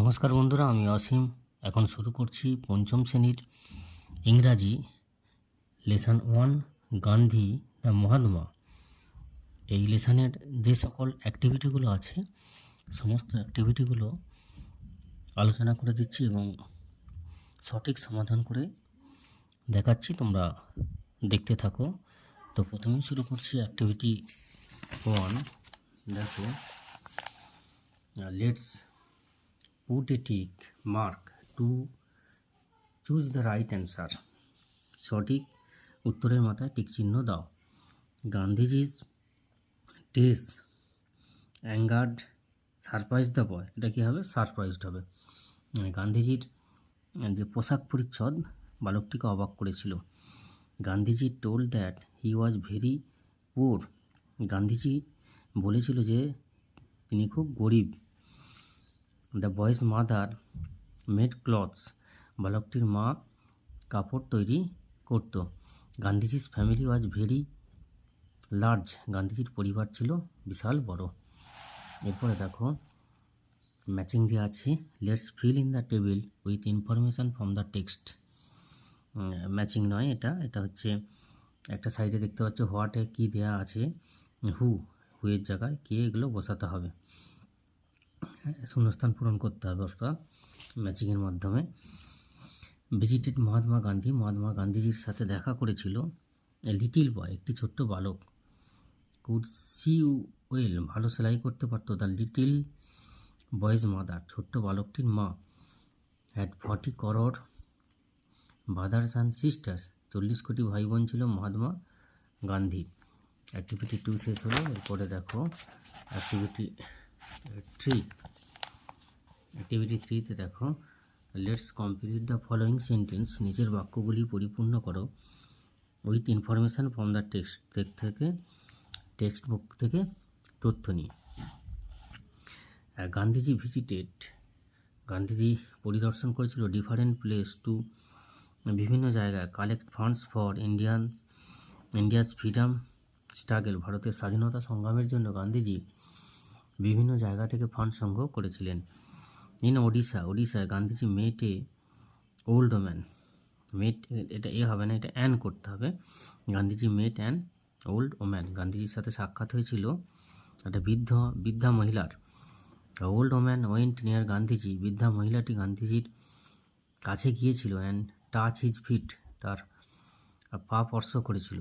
নমস্কার বন্ধুরা, আমি অসীম। এখন শুরু করছি পঞ্চম শ্রেণীর ইংরাজি লেসন 1 গান্ধী দ্য মহাত্মা। এই লেসনের যে সকল অ্যাক্টিভিটিগুলো আছে সমস্ত অ্যাক্টিভিটিগুলো আলোচনা করে দিচ্ছি এবং সঠিক সমাধান করে দেখাচ্ছি, তোমরা দেখতে থাকো। তো প্রথমেই শুরু করছি অ্যাক্টিভিটি 1। দেখো, let's put a tick mark to choose the right answer. সঠিক উত্তরের মাথায় টিক চিহ্ন দাও। গান্ধীজির ডেস অ্যাঙ্গার্ড সারপ্রাইজ দ্য বয়, এটা কী হবে? সারপ্রাইজড হবে। গান্ধীজির যে পোশাক পরিচ্ছদ বালকটিকে অবাক করেছিল। Gandhiji told that he was very poor, Gandhiji বলেছিল যে তিনি খুব গরিব। The boy's mother made clothes, বালকটির মা কাপড় তৈরি করত। গান্ধীজির ফ্যামিলি ওয়াজ ভেরি লার্জ, গান্ধীজির পরিবার ছিল বিশাল বড়। এরপরে দেখো ম্যাচিং দেওয়া আছে। Let's fill in the table with information from the text. Matching নয়, এটা হচ্ছে একটা সাইডে দেখতে পাচ্ছ হোয়াটে কী দেওয়া আছে, হুয়ের জায়গায় কে, এগুলো বসাতে হবে, শূন্যস্থান পূরণ করতে হবে অর্থাৎ ম্যাচিংয়ের মাধ্যমে। ভিজিটেড মহাত্মা গান্ধী, মহাত্মা গান্ধীজির সাথে দেখা করেছিল। লিটিল বয়, একটি ছোট্ট বালক। কুড সি ওয়েল, ভালো সেলাই করতে পারতো। দ্য লিটিল বয়েজ মাদার, ছোট্ট বালকটির মা। Had 40 crore brothers and sisters, 40 কোটি ভাই বোন ছিল মহাত্মা গান্ধী। অ্যাক্টিভিটি 2 শেষ হলো। এরপরে দেখো অ্যাক্টিভিটি 3। অ্যাক্টিভিটি 3তে দেখো, let's complete the following sentence, নিচের বাক্যগুলি পরিপূর্ণ করো with information from the text book থেকে তথ্য নিয়ে। গান্ধীজি ভিজিটেড, গান্ধীজি পরিদর্শন করেছিল ডিফারেন্ট প্লেস টু, বিভিন্ন জায়গায়। Collect funds for India's freedom struggle, ভারতের স্বাধীনতা সংগ্রামের জন্য গান্ধীজি বিভিন্ন জায়গা থেকে ফান্ড সংগ্রহ করেছিলেন। ইন ওড়িশায় Gandhiji met a old man, met এটা এ হবে না, এটা অ্যান করতে হবে। Gandhiji met an old woman, গান্ধীজির সাথে সাক্ষাৎ হয়েছিল একটা বৃদ্ধা মহিলার। Old woman went near Gandhiji, বৃদ্ধা মহিলাটি গান্ধীজির কাছে গিয়েছিল। অ্যান্ড টাচ হিজ ফিট, তার পা স্পর্শ করেছিল।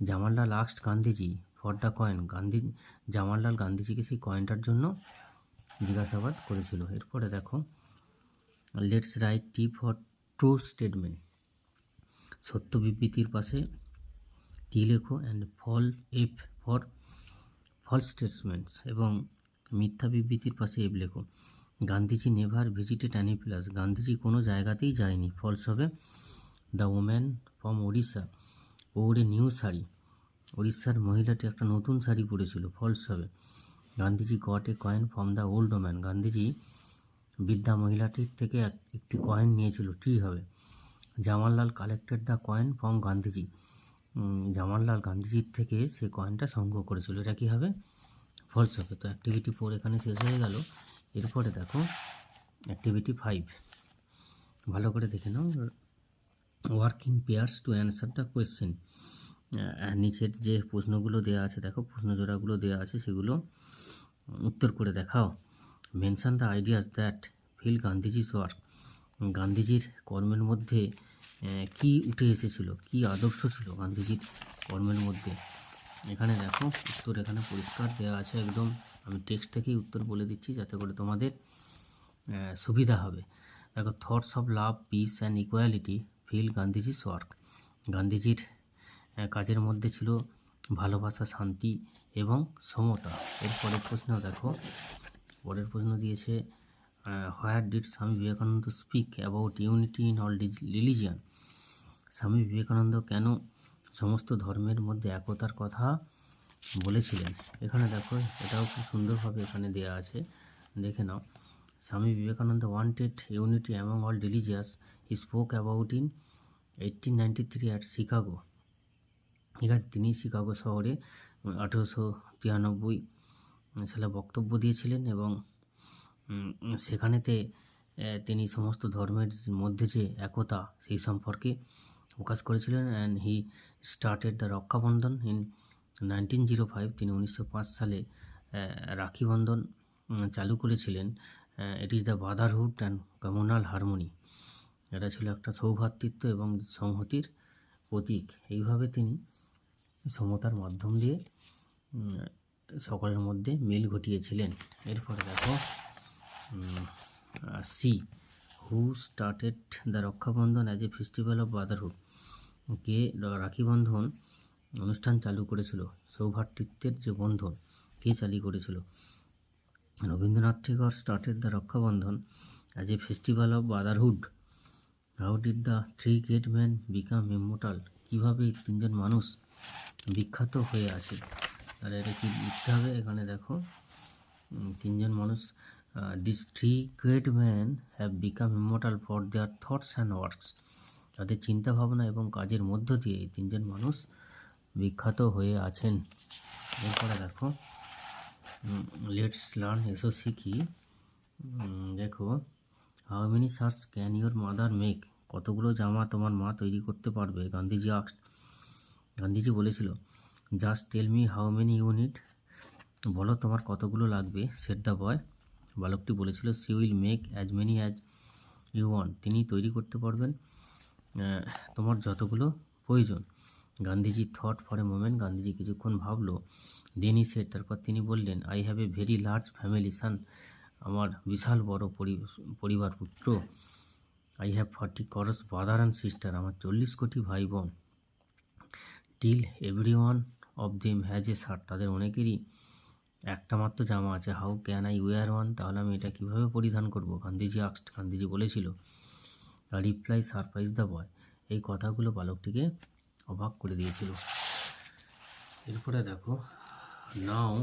Jawaharlal asked Gandhiji for the coin, Jawaharlal গান্ধীজিকে সেই কয়েনটার জন্য জিজ্ঞাসাবাদ করেছিল। এরপরে দেখো, let's write T for true statement, সত্য বিবৃতির পাশে টি লেখো। And F for false statements, এবং মিথ্যা বিবৃতির পাশে এফ লেখো। Gandhiji never visited any place, Gandhiji কোনো জায়গাতেই যায়নি, ফলস হবে। The woman from Odisha wore a new sari, উড়িষ্যার মহিলাটি একটা নতুন শাড়ি পরেছিল, ফলস হবে। Gandhiji got a coin from the old woman, Gandhiji বৃদ্ধা মহিলাটির থেকে একটি কয়েন নিয়েছিল, ট্রি হবে। Jawaharlal collected the coin from Gandhiji, Jawaharlal গান্ধীজির থেকে সে কয়েনটা সংগ্রহ করেছিল, এটা কী হবে? ফলস হবে। তো অ্যাক্টিভিটি 4 এখানে শেষ হয়ে গেল। এরপরে দেখো অ্যাক্টিভিটি 5, ভালো করে দেখে নাও। Work in pairs to answer the question, নিচের যে প্রশ্নগুলো দেওয়া আছে দেখো, প্রশ্নজোড়াগুলো দেওয়া আছে সেগুলো উত্তর করে দেখাও। Mention the ideas that fill Gandhiji's work, গান্ধীজির কর্মের মধ্যে কি উঠে এসেছিল, কি আদর্শ ছিল গান্ধীজির কর্মের মধ্যে। এখানে দেখো উত্তর এখানে পরিষ্কার দেওয়া আছে একদম, আমি টেক্সট থেকেই উত্তর বলে দিচ্ছি যাতে করে তোমাদের সুবিধা হবে। দেখো, thoughts of love, peace and equality fill Gandhiji's work, গান্ধীজির কাজের মধ্যে ছিল ভালোবাসা, শান্তি এবং সমতা। এর পরের প্রশ্ন দেখো, পরের প্রশ্ন দিয়েছে where did Swami Vivekananda speak about unity in all religion, Swami Vivekananda কেন সমস্ত ধর্মের মধ্যে একতার কথা বলেছিলেন। এখানে দেখো এটাও খুব সুন্দরভাবে এখানে দেওয়া আছে, দেখে নাও। Swami Vivekananda wanted unity among all religious, he spoke about in 1893 at Chicago, এখানে তিনি শিকাগো শহরে 1893 সালে বক্তব্য দিয়েছিলেন এবং সেখানেতে তিনি সমস্ত ধর্মের মধ্যে যে একতা সেই সম্পর্কে প্রকাশ করেছিলেন। And he started the Rakshabandhan in 1905। তিনি 1905 সালে রাখি বন্ধন চালু করেছিলেন। It is the Brotherhood and communal harmony. এটা ছিল একটা সৌভ্রাতৃত্ব এবং সংহতির প্রতীক। এইভাবে তিনি সমতার মাধ্যম দিয়ে সকলের মধ্যে মিল ঘটিয়েছিলেন। এরপরে দেখো C, who started the Rakshabandhan as a festival of brotherhood. কে রাখি বন্ধন অনুষ্ঠান চালু করেছিল, সৌভ্রাতৃত্বের যে বন্ধন, কে চালু করেছিল? Rabindranath Thakur started the Rakshabandhan as a festival of brotherhood. How did the three great man become immortal. কীভাবে এই তিনজন মানুষ বিখ্যাত হয়ে আছে? তাহলে এটা কি লিখতে হবে? এখানে দেখো তিনজন মানুষ, this three great man have become immortal for their thoughts and works. তাদের চিন্তা ভাবনা এবং কাজের মধ্য দিয়ে এই তিনজন মানুষ বিখ্যাত হয়ে আছেন। এরপরে দেখো লেটস লার্ন, এসো শিখি। দেখো how many shirts can your mother make. কতগুলো জামা তোমার মা তৈরি করতে পারবে? গান্ধীজি আস্কড। গান্ধীজি বলেছিল just tell me how many you need. বলো তোমার কতগুলো লাগবে। Said the boy. বালকটি বলেছিল she will make as many as you want. তিনি তৈরি করতে পারবেন তোমার যতগুলো প্রয়োজন। Gandhiji thought for a moment. Gandhiji কিছুক্ষণ ভাবলো। দেন হি সেড, তারপর তিনি বললেন I have a very large family son. আমার বিশাল বড় পরিবার পুত্র। I have 40 crores brother and sister. আমার 40 কোটি ভাই বোন। Till every one of them has a shirt. তাদের অনেকেরই একটা মাত্র জামা আছে। How can I wear one. তাহলে আমি এটা কীভাবে পরিধান করব? গান্ধীজি আস্কড। গান্ধীজি বলেছিল। Reply surprise the boy. এই কথাগুলো বালকটিকে অবাক করে দিয়েছিল। এরপরে দেখো নাও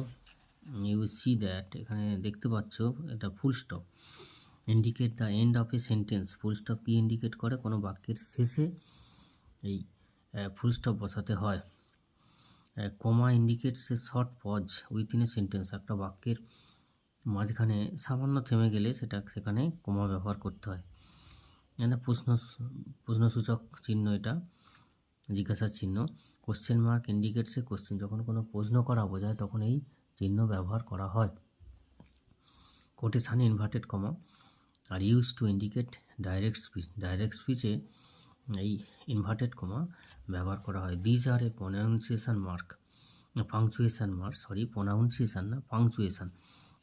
ইউ সি দ্যাট। এখানে দেখতে পাচ্ছ এটা full stop. Indicate the end of a sentence. Full stop কি ইন্ডিকেট করে? কোনো বাক্যের শেষে এই ফুল স্টপ বসাতে হয়। Comma indicates a short pause within a sentence. একটা বাক্যের মাঝখানে সামান্য থেমে গেলে সেখানে কমা ব্যবহার করতে হয়। মানে প্রশ্নসূচক চিহ্ন, এটা জিজ্ঞাসার চিহ্ন। Question mark indicates a question. যখন কোনো প্রশ্ন করা বোঝায় তখন এই চিহ্ন ব্যবহার করা হয়। Quotation inverted comma are use to indicate direct speech. Direct স্পিচে এই ইনভার্টেড কমা ব্যবহার করা হয়। These are a pronunciation mark, punctuation mark, pronunciation না, পাংচুয়েশান।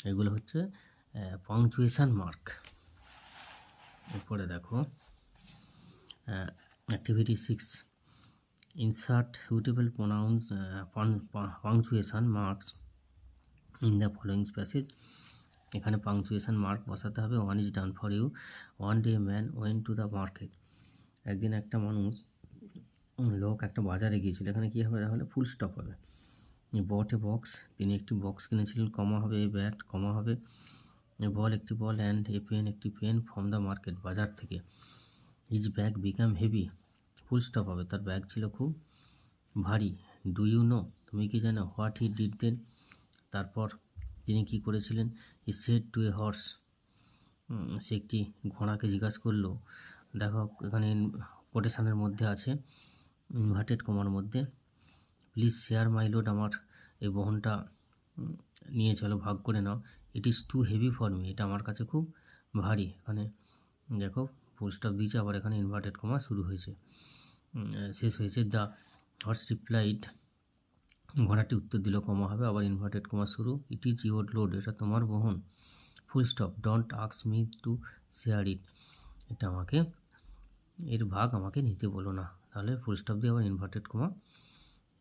এগুলো হচ্ছে পাংচুয়েশান মার্ক। এরপরে দেখো activity 6, insert suitable punctuation marks in the following passage. এখানে পাংচুয়েশান মার্ক বসাতে হবে। One is done for you. One day man went to the market. একদিন একটা লোক একটা বাজারে গিয়েছিল। এখানে কী হবে? তাহলে ফুল স্টপ হবে। বট এ বক্স। তিনি একটি বক্স কিনেছিলেন। কমা হবে এ ব্যাট, কমা হবে এ বল, একটি বল, অ্যান্ড এ পেন, একটি পেন, ফ্রম দ্য মার্কেট, বাজার থেকে। His bag become heavy. Full stop হবে। তার ব্যাগ ছিল খুব ভারী। ডু ইউ নো, তুমি কি জানো? What he did then. তারপর তিনি কি করেছিলেন? He said to a horse. সে একটি ঘোড়াকে জিজ্ঞাসা করলো। দেখো এখানে কোটেশানের মধ্যে আছে, ইনভার্টেড কমার মধ্যে, প্লিজ শেয়ার মাই লোড। আমার এই বহনটা নিয়ে চলো, ভাগ করে নাও। It is too heavy for me. এটা আমার কাছে খুব ভারী। এখানে দেখো ফুল স্টপ দিয়েছে, আবার এখানে ইনভার্টেড কমা শুরু হয়েছে, শেষ হয়েছে। The horse replied. ঘোড়াটি উত্তর দিল, কমা হবে, আবার ইনভার্টেড কমা শুরু। It is your load. এটা তোমার বহন। Full stop. Don't ask me to share it. এটা এর ভাগ আমাকে নিতে বলো না। তাহলে ফুল স্টপ দিয়ে আবার ইনভার্টেড কমা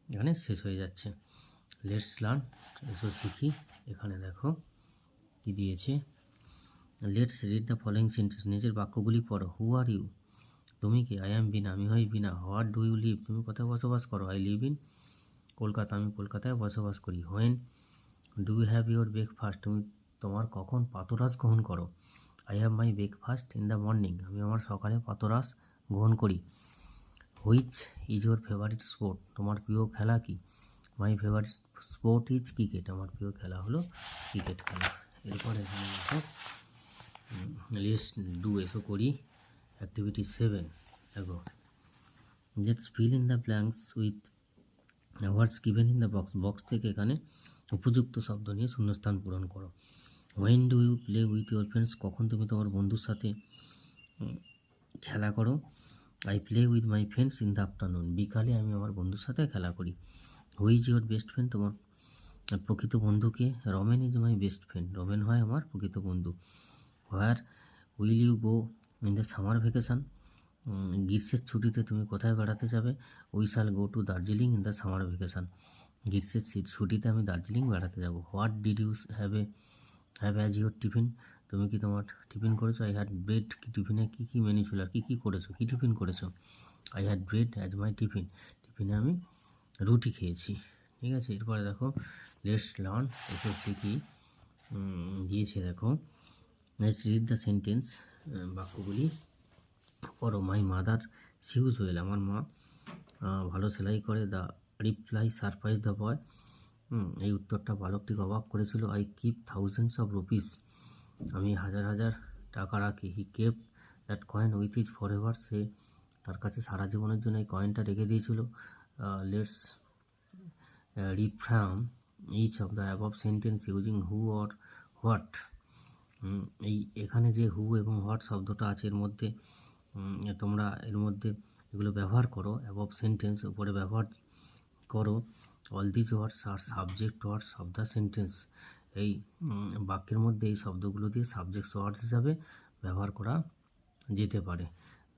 এখানে শেষ হয়ে যাচ্ছে। লেটস লার্ন, এসো শিখি। এখানে দেখো কি দিয়েছে। Let's read the following sentence. নিজের বাক্যগুলি পড়ো। হু আর ইউ, তুমি কি? আই অ্যাম বিনা, আমি হই বিনা। হোয়াট ডু ইউ লিভ, তুমি কোথায় বসবাস করো? আই লিভ ইন কলকাতা, আমি কলকাতায় বসবাস করি। When do you have your breakfast, তুমি তোমার কখন প্রাতরাশ গ্রহণ করো? I have my breakfast in the morning, আমি আমার সকালে প্রাতরাশ গ্রহণ করি। Which is your favourite sport, তোমার প্রিয় খেলা কি? My favourite sport is cricket, আমার প্রিয় খেলা হলো ক্রিকেট খেলা। এরপরে এখানে দেখো লেটস ডু এসো করি অ্যাক্টিভিটি 7। দেখো, let's fill in the blanks with words given in the box. Box থেকে এখানে উপযুক্ত শব্দ নিয়ে শূন্যস্থান পূরণ করো। When do you play with your friends, কখন তুমি তোমার বন্ধুর সাথে খেলা করো। I play with my friends in the afternoon, বিকালে আমি আমার বন্ধুর সাথে খেলা করি। Who is your best friend, তোমার প্রকৃত বন্ধুকে। Ramen is my best friend, Ramen হয় আমার প্রকৃত বন্ধু। Where will you go in the summer vacation, গ্রীষ্মের ছুটিতে তুমি কোথায় বেড়াতে যাবে। We shall go to Darjeeling in the summer vacation, গ্রীষ্মের ছুটিতে আমি দার্জিলিং বেড়াতে যাব। What did you have as your tiffin, তুমি কি তোমার টিফিন করেছো। আই হ্যাড ব্রেড, কি টিফিনে কী কী মেনু ছিল আর কী করেছো, কী টিফিন করেছো। I had bread as my tiffin, টিফিনে আমি রুটি খেয়েছি। ঠিক আছে, এরপরে দেখো লেটস লার্ন এসব শিখি দিয়েছে। দেখো, লেটস রিড দ্য সেন্টেন্স, বাক্যগুলি পড়ো। মাই মাদার সিউজ ওয়েল, আমার মা ভালো সেলাই করে। The reply surprise the boy, এই উত্তরটা বালকটিকে অবাক করেছিল। I keep thousands of rupees, আমি হাজার হাজার টাকা রাখি। He kept that coin with is for ever, সে তার কাছে সারা জীবনের জন্য এই কয়েনটা রেখে দিয়েছিল। Let's reframe each of the above sentence using who or what. এই এখানে যে হু এবং হোয়াট শব্দটা আছে এর মধ্যে তোমরা এর মধ্যে এগুলো ব্যবহার করো। অ্যাবভ সেন্টেন্স উপরে ব্যবহার করো। All these words are subject words of the sentence, এই বাক্যের মধ্যে এই শব্দগুলো দিয়ে সাবজেক্ট ওয়ার্ডস হিসাবে ব্যবহার করা যেতে পারে।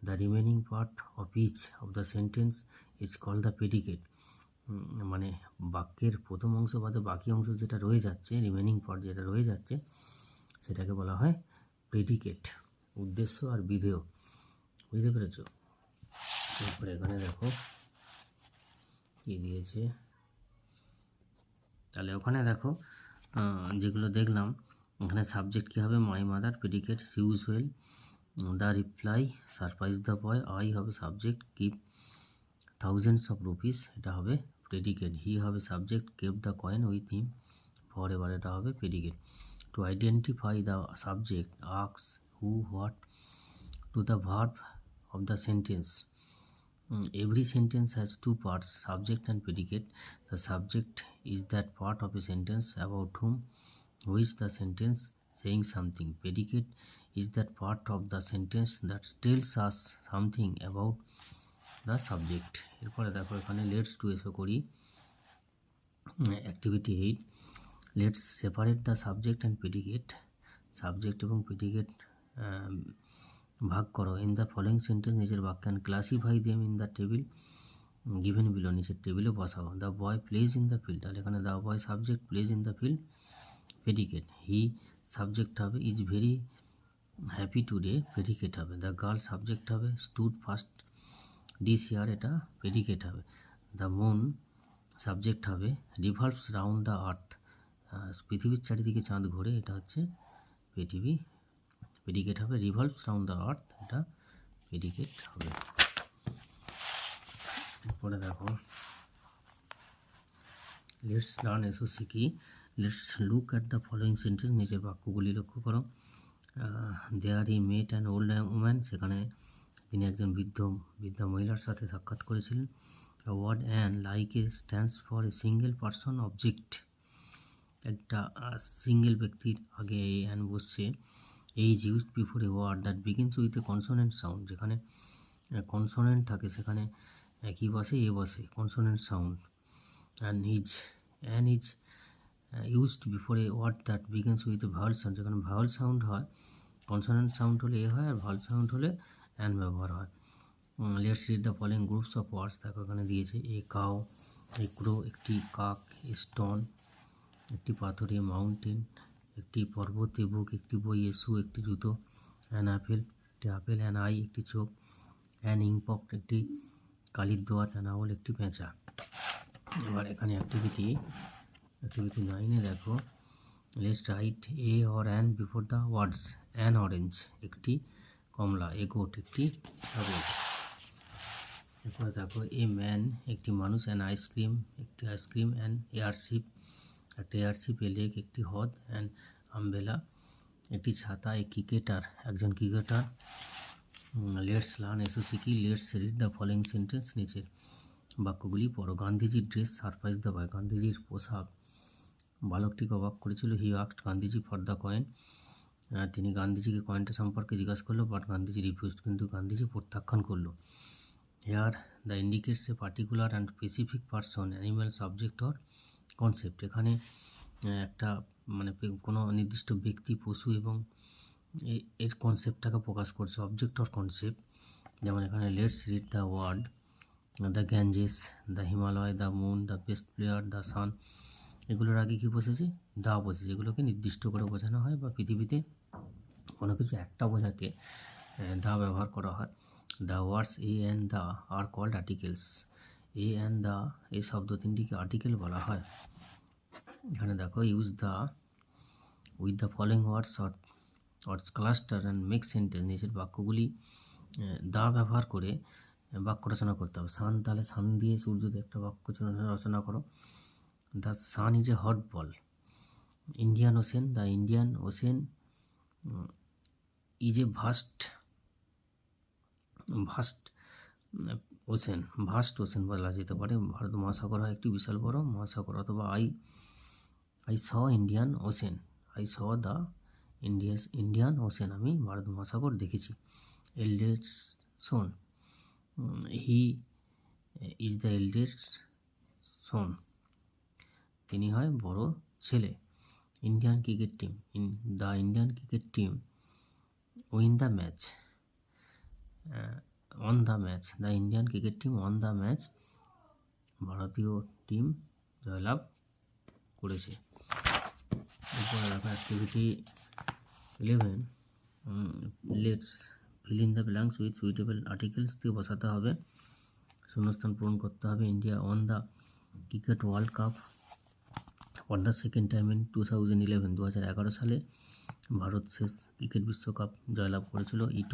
The remaining part of each of the sentence is called the predicate, মানে বাক্যের প্রথম অংশ বাদে বাকি অংশ যেটা রয়ে যাচ্ছে, রিমেনিং পার্ট যেটা রয়ে যাচ্ছে, সেটাকে বলা হয় প্রেডিকেট। উদ্দেশ্য আর বিধেয়, বুঝতে পেরেছ। তারপরে এখানে দেখো কী দিয়েছে, তাহলে ওখানে দেখো যেগুলো দেখলাম, এখানে সাবজেক্ট কী হবে, my mother, predicate sews well, the reply surprise the boy, I হবে subject, keep thousands of rupees এটা হবে প্রেডিকেট, হি হবে subject, kept the coin with him for ever এটা হবে predicate. To identify the subject asks who what to the verb of the sentence. Every sentence has two parts, subject and predicate. The subject is that part of a sentence about whom, who is the sentence saying something. Predicate is that part of the sentence that tells us something about the subject. এরপরে দেখো এখানে let's to এসো করি activity 8। Let's separate the subject and predicate, subject এবং predicate ভাগ করো। In the following sentence, নিজের বাক্য, and classify them in the table given below, নিচের টেবিলে বসাও। The boy plays in the field, তাহলে এখানে the boy subject, plays in the field predicate. He subject হবে, is very happy today predicate হবে। The girl subject হবে, stood first this year এটা predicate হবে। দ্য মুন সাবজেক্ট হবে, revolves round the earth, পৃথিবীর চারিদিকে চাঁদ ঘোরে এটা হচ্ছে পৃথিবী, প্রেডিকেট হবে। রিভলভস রাউন্ড দ্য আর্থ এটা প্রেডিকেট হবে। এরপরে দেখো লেটস লার্ন এসো শিখি। Let's look at the following sentence, নিচের বাক্যগুলি লক্ষ্য করো। There he met an old woman, সেখানে তিনি একজন বৃদ্ধা মহিলার সাথে সাক্ষাৎ করেছিলেন। Word an like a stands for a single person object, একটা সিঙ্গেল ব্যক্তির আগে অ্যান বসছে। Is used before a word that begins with a consonant sound, যেখানে কনসোনেন্ট থাকে সেখানে কী বসে, এ বসে, consonant sound. An is used before a word that begins with a vowel sound, যেখানে ভাওয়াল সাউন্ড হয়, কনসোনেন্ট সাউন্ড হলে a হয়, আর ভাওয়াল সাউন্ড হলে অ্যান ব্যবহার হয়। Let's read the following groups of words, দেখো এখানে দিয়েছে। এ কাউ, এ ক্রো একটি কাক, এ স্টোন একটি পাথরে, মাউন্টেন একটি পর্বত, এ বুক একটি বই, এ শু একটি জুতো, অ্যান অ্যাপেল একটি আপেল, অ্যান আই একটি চোখ, অ্যান ইংপক একটি কালির দোয়াত, অ্যান আউল একটি পেঁচা। এবার এখানে অ্যাক্টিভিটি 9-এ দেখো, let's write a or an before the words. An orange একটি কমলা, এ গোট একটি ছাগল। এরপরে দেখো এ ম্যান একটি মানুষ, অ্যান আইসক্রিম একটি আইসক্রিম, অ্যান এয়ারশিপ একটা এয়ারশিপ, এ লেক একটি হ্রদ, অ্যান আমবেলা একটি ছাতা, এ ক্রিকেটার, একজন ক্রিকেটার। লেটস লার্ন এসওসি কি, let's read the following sentence, নিচের বাক্যগুলি পড়ো। গান্ধীজির ড্রেস সারপ্রাইজ দ্য বয়, গান্ধীজির পোশাক বালকটিকে অবাক করেছিল। He asked Gandhiji for the coin, তিনি গান্ধীজিকে কয়েনটা সম্পর্কে জিজ্ঞাসা করলো, বাট গান্ধীজি রিফিউজড, কিন্তু গান্ধীজি প্রত্যাখ্যান করলো। Here the indicates a particular and specific person, animal, subject or concept. এখানে একটা মানে কোনো নির্দিষ্ট ব্যক্তি, পশু এবং এর কনসেপ্টটাকে প্রকাশ করছে, অবজেক্ট অর কনসেপ্ট। যেমন এখানে let's read the word, the Ganges, the Himalaya, the moon, the best player, the sun. এগুলোর আগে কী বসেছে? দা বসেছে। এগুলোকে নির্দিষ্ট করে বোঝানো হয়, বা পৃথিবীতে কোনো কিছু একটা বোঝাতে দা ব্যবহার করা হয়। The words a and the are called articles. A and the এই শব্দ তিনটিকে আর্টিকেল বলা হয়। এখানে দেখো, use the with the following words cluster and make sentence. নিচের বাক্যগুলি দা ব্যবহার করে বাক্য রচনা করতে হবে। সান, তাহলে সান দিয়ে সূর্য দিয়ে একটা বাক্য রচনা করো। The sun is a hot ball. Indian ocean, the Indian ocean is a vast ocean বলা যেতে পারে। ভারত মহাসাগর হয় একটি বিশাল বড় মহাসাগর। অথবা I saw Indian ocean, I saw the Indian ocean, আমি ভারত মহাসাগর দেখেছি। Eldest son, he is the eldest son, তিনি হয় বড় ছেলে। Indian cricket team, the Indian cricket team win the match, won the match, the Indian cricket team won the match, ভারতীয় টিম জয়লাভ করেছে। এরপরে দেখো activity 11, let's fill in the blanks with suitable articles দিয়ে বসাতে হবে, শূন্যস্থান পূরণ করতে হবে। India won the cricket world cup for the second time in 2011, 2011 সালে ভারত শেষ ক্রিকেট বিশ্বকাপ জয়লাভ করেছিল। It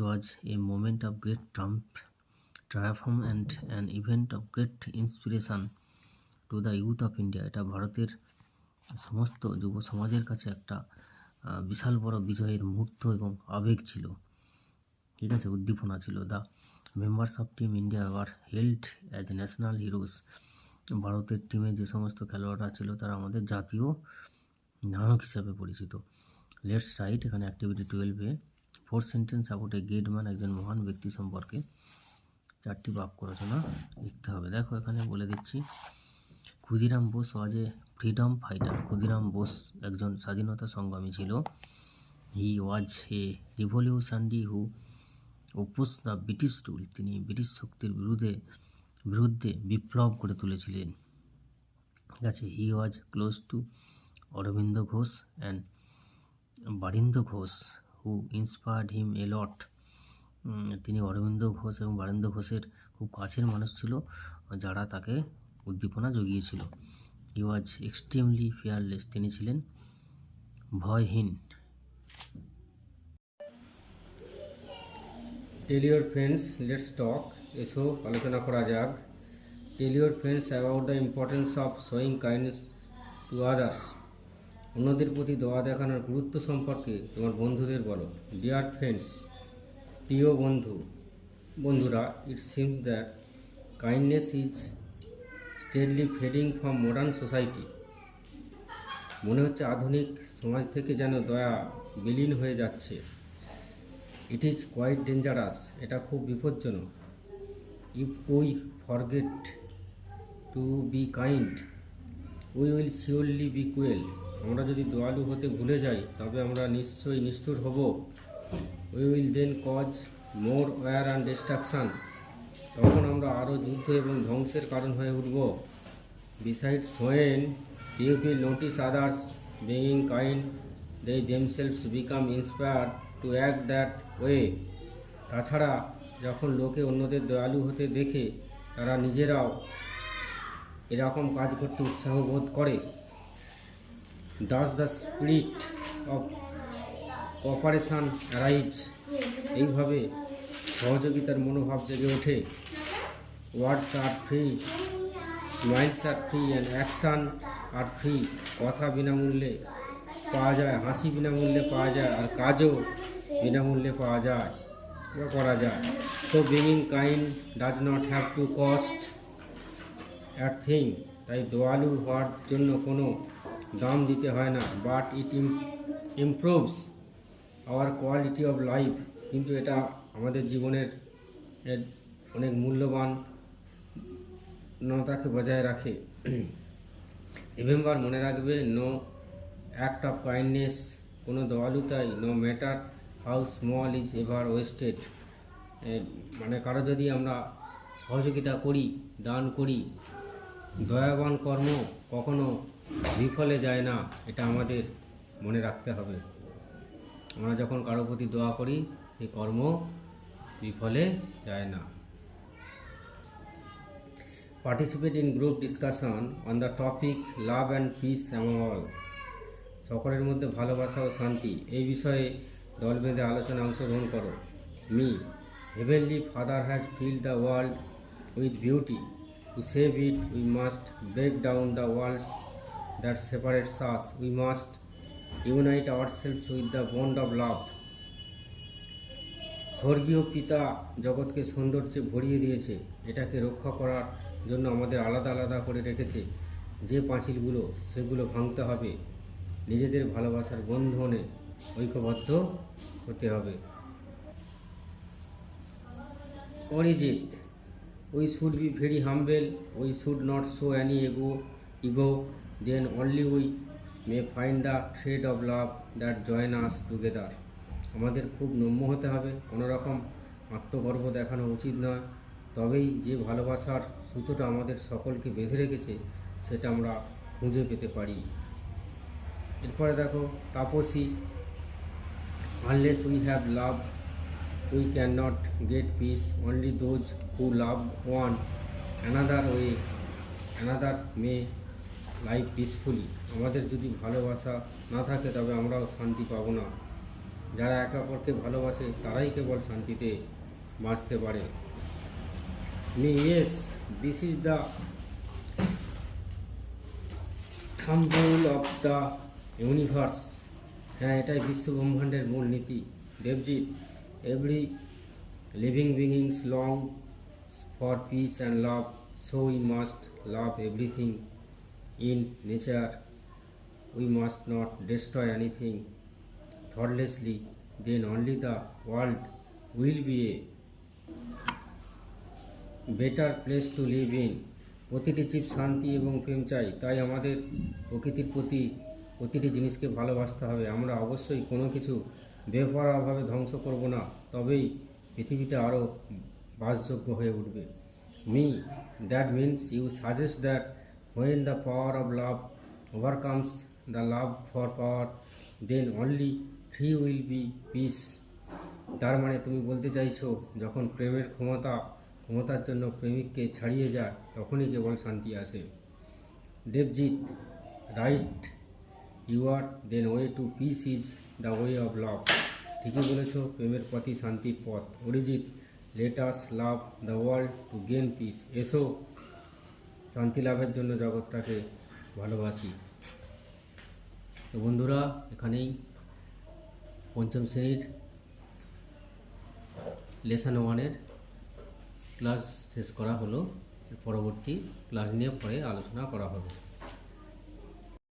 was a moment of great triumph and an event of great inspiration to the youth of India. এটা ভারতের সমস্ত যুব সমাজের কাছে একটা বিশাল বড় বিজয়ের মুহূর্ত এবং আবেগ ছিল, ঠিক আছে, উদ্দীপনা ছিল। The members of team India were held as national heroes. ভারতের টিমে যে সমস্ত খেলোয়াড়রা ছিল তারা আমাদের জাতীয় নায়ক হিসাবে পরিচিত। লেটস রাইট, এখানে অ্যাক্টিভিটি 12-এ 4 sentence about a great man, একজন মহান ব্যক্তি সম্পর্কে 4টি বাক্য রচনা লিখতে হবে। দেখো এখানে বলে দিচ্ছি। Khudiram Bose was a freedom fighter. Khudiram Bose একজন স্বাধীনতা সংগ্রামী ছিল। He was a revolutionary who oppose the British rule. তিনি ব্রিটিশ শক্তির বিরুদ্ধে বিপ্লব করে তুলেছিলেন, ঠিক আছে। He was close to Aurobindo Ghosh and Barind Ghosh who inspired him a lot. তিনি অরবিন্দ ঘোষ এবং বারিন্দ ঘোষের খুব কাছের মানুষ ছিল, যারা তাকে উদ্দীপনা জুগিয়েছিল। হি ওয়াজ এক্সট্রিমলি ফিয়ারলেস। তিনি ছিলেন ভয়হীন। Tell your friends, let's talk, এসো আলোচনা করা যাক। Tell your friends about the importance of showing kindness to others. অন্যদের প্রতি দয়া দেখানোর গুরুত্ব সম্পর্কে তোমার বন্ধুদের বলো। ডিয়ার ফ্রেন্ডস, প্রিয় বন্ধুরা, it seems that kindness is steadily fading from modern society. মনে হচ্ছে আধুনিক সমাজ থেকে যেন দয়া বিলীন হয়ে যাচ্ছে। ইট ইজ কোয়াইট ডেঞ্জারাস, এটা খুব বিপজ্জনক। If we forget to be kind we will surely be cruel. আমরা যদি দয়ালু হতে ভুলে যাই তবে আমরা নিশ্চয়ই নিষ্ঠুর হব। We will then cause more war and destruction. তখন আমরা আরও যুদ্ধ এবং ধ্বংসের কারণ হয়ে উঠব। Besides when people notice others being kind they themselves become inspired to act that way. তাছাড়া যখন লোকে অন্যদের দয়ালু হতে দেখে তারা নিজেরাও এরকম কাজ করতে উৎসাহ বোধ করে। Thus the spirit of cooperation arise. এইভাবে সহযোগিতার মনোভাব জেগে ওঠে। Words are free, smiles are free and action are free. কথা বিনামূল্যে, পাওয়া যায়, হাসি বিনামূল্যে পাওয়া যায়, আর কাজও বিনামূল্যে পাওয়া যায় বা করা যায়। So being kind does not have to cost a thing. তাই দয়ালু হওয়ার জন্য কোনো দাম দিতে হয় না। But it improves our quality of life. কিন্তু এটা আমাদের জীবনের এর অনেক মূল্যবানতাকে বজায় রাখে। রিমেম্বার, মনে রাখবে, নো অ্যাক্ট অফ কাইন্ডনেস, কোনো দয়ালুতাই, no matter how small is ever wasted. মানে কারো যদি আমরা সহযোগিতা করি, দান করি, দয়াবান কর্ম কখনো বিফলে যায় না, এটা আমাদের মনে রাখতে হবে। আমরা যখন কারো প্রতি দোয়া করি, সেই কর্ম বিফলে যায় না। Participate in group discussion on the topic love and piece among all. সকলের মধ্যে ভালোবাসা ও শান্তি এই বিষয়ে দল বেঁধে আলোচনায় অংশগ্রহণ করো। My heavenly father has filled the world with beauty. To save it we must break down the walls that separates us. We must unite ourselves with the bond of love. স্বর্গীয় পিতা জগৎকে সৌন্দর্যে ভরিয়ে দিয়েছে। এটাকে রক্ষা করার জন্য আমাদের আলাদা আলাদা করে রেখেছে যে পাঁচিলগুলো, সেগুলো ভাঙতে হবে। নিজেদের ভালোবাসার বন্ধনে ঐক্যবদ্ধ হতে হবে। Arijit, we should be very humble, we should not show any ego, then only we may find the thread of love that join us together. আমাদের খুব নম্য হতে হবে, কোনো রকম আত্মগর্ব দেখানো উচিত নয়। তবেই যে ভালোবাসার সুতোটা আমাদের সকলকে বেঁধে রেখেছে সেটা আমরা খুঁজে পেতে পারি। এরপরে দেখো Tapasi, unless we have love we can not get peace. Only those who love one another may life peacefully. আমাদের যদি ভালোবাসা না থাকে তবে আমরাও শান্তি পাবো না। যারা একে অপরকে ভালোবাসে তারাই কেবল শান্তিতে বাঁচতে পারে। Yes, this is the thumbnail of the universe. হ্যাঁ, এটাই বিশ্বব্রহ্মাণ্ডের মূল নীতি। Debjit, every living beings long for piece and love, so we must love everything in nature. We must not destroy anything thoughtlessly, then only the world will be a better place to live in. প্রতিটি জীব শান্তি এবং প্রেম চাই, তাই আমাদের প্রকৃতির প্রতি প্রতিটি জিনিসকে ভালোবাসতে হবে। আমরা অবশ্যই কোনো কিছু বেপরোয়াভাবে ধ্বংস করব না, তবেই পৃথিবীটা আরও বাসযোগ্য হয়ে উঠবে। Me, that means you suggest that when the power of love overcomes the love for power, then only free will be peace. তার মানে তুমি বলতে চাইছো, যখন প্রেমের ক্ষমতার জন্য প্রেমিককে ছাড়িয়ে যায় তখনই কেবল শান্তি আসে। Debjit, right you are, then way to peace is the way of love. ঠিকই বলেছ, প্রেমের পথই শান্তির পথ। Arijit, let us love the world to gain peace. এসো শান্তি লাভের জন্য জগৎটাকে ভালোবাসি। তো বন্ধুরা, এখানেই পঞ্চম শ্রেণীর লেসন 1-এর ক্লাস শেষ করা হলো। পরবর্তী ক্লাস নিয়ে পরে আলোচনা করা হবে।